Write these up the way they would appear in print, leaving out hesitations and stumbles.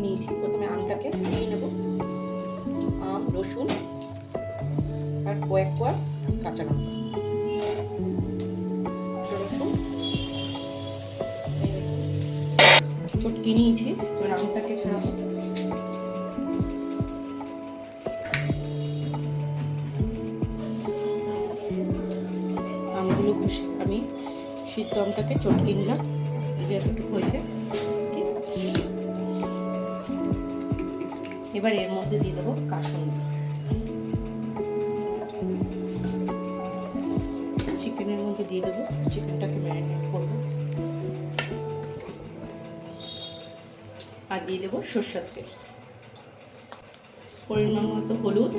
নিয়ে নিয়েছি। প্রথমে আমটাকে নিয়ে নেব, আম, রসুন আর কয়েক কোয়া কাঁচা লঙ্কা, রসুন চটকে নিয়েছি। এবার আমটাকে ছাড়াবো। আমগুলো ঘষে আমি সিদ্ধ আমটাকে চটকে নিলাম, যতটুকু হয়েছে। এবার এর মধ্যে দিয়ে দেবো কাসুন্দি। চিকেনের মধ্যে দিয়ে দেবো, চিকেনটাকে ম্যারিনেট করবো। আর দিয়ে দেবো সরষের তেল, পরিমাণ মতো হলুদ।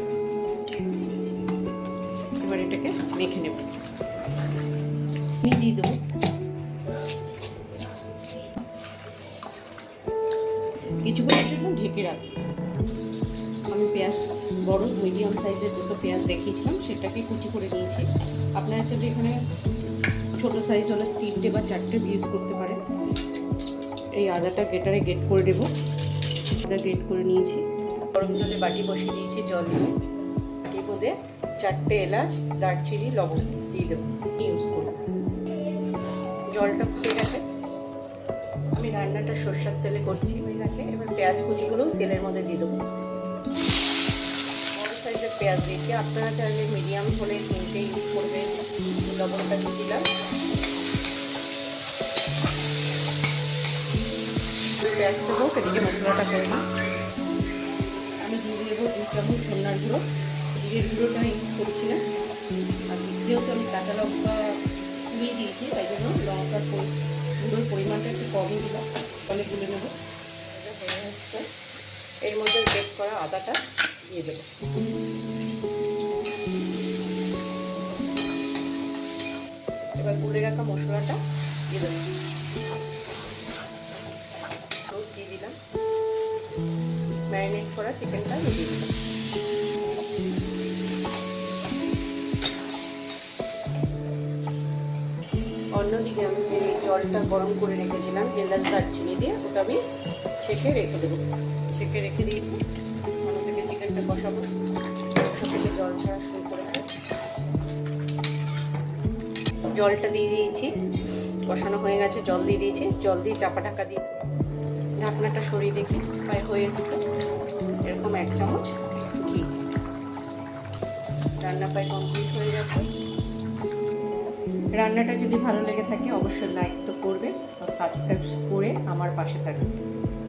এবার এটাকে মেখে নেব। দিয়ে দেবো কিছুক্ষণের জন্য ঢেকে রাখবো। আমি পেঁয়াজ বড় মিডিয়াম সাইজের দুটো পেঁয়াজ দেখিয়েছিলাম, সেটাকে কুচি করে নিয়েছি। আপনারা চাইলে এখানে ছোটো সাইজ হলে 3টে বা 4টে ইউজ করতে পারেন। এই আদাটা গ্রেটারে গ্রেট করে দেবো। আদা গ্রেট করে নিয়েছি। গরম জলে বাটি বসিয়ে দিয়েছি, জল নিয়ে বাটির মধ্যে 4টে এলাচ, দারচিনি, লবঙ্গ দিয়ে দেবো, ইউজ করবো। জলটা ফুটে গেছে। আমি রান্নাটা সরষের তেলে করছি, হয়ে গেছে। এবার পেঁয়াজ কুচিগুলো তেলের মধ্যে দিয়ে দেবো। বড় সাইজের পেঁয়াজ দিয়েছি, আপনারা চাইলে মিডিয়াম হলে 3টে ইউজ করবেন। লবণটা দিয়ে দিলাম। পেঁয়াজ দেবো, এদিকে মশলাটা করে নিই। আমি দিয়ে দেবো 2 চামচ ধনিয়ার গুঁড়ো। জিরের গুঁড়োটা ইউজ করছি না। আর যেহেতু আমি কাঁচা লঙ্কা কুড়িয়ে দিয়েছি, তাই জন্য লঙ্কার গুঁড়োর পরিমাণটা একটু কমই দিলাম। ফলে গুলে নেব। এর মধ্যে গ্রেট করা আদাটা দিয়ে দেবো। এবার গুলে রাখা মশলাটা দিয়ে দেবো। দিয়ে দিলাম, ম্যারিনেট করা চিকেনটা দিয়ে দিলাম। অন্যদিকে আমি যে জলটা গরম করে রেখেছিলাম এলাচ দারচিনি দিয়ে, ওটা আমি ছেঁকে রেখে দেবো। ছেঁকে রেখে দিয়েছি। অন্যদিকে চিকেনটা কষাবো। কষা থেকে জল ছাড়া শুরু করেছে। জলটা দিয়ে দিয়েছি, কষানো হয়ে গেছে। জল দিয়ে দিয়েছি, জল দিয়ে চাপা ঢাকা দিয়ে ঢাকনাটা সরিয়ে দেখি প্রায় হয়ে এসছে। এরকম 1 চামচ ঘি। রান্না প্রায় কমপ্লিট হয়ে গেছে। রান্নাটা যদি ভালো লেগে থাকে অবশ্যই লাইক তো করবে, আর সাবস্ক্রাইব করে আমার পাশে থাকবে।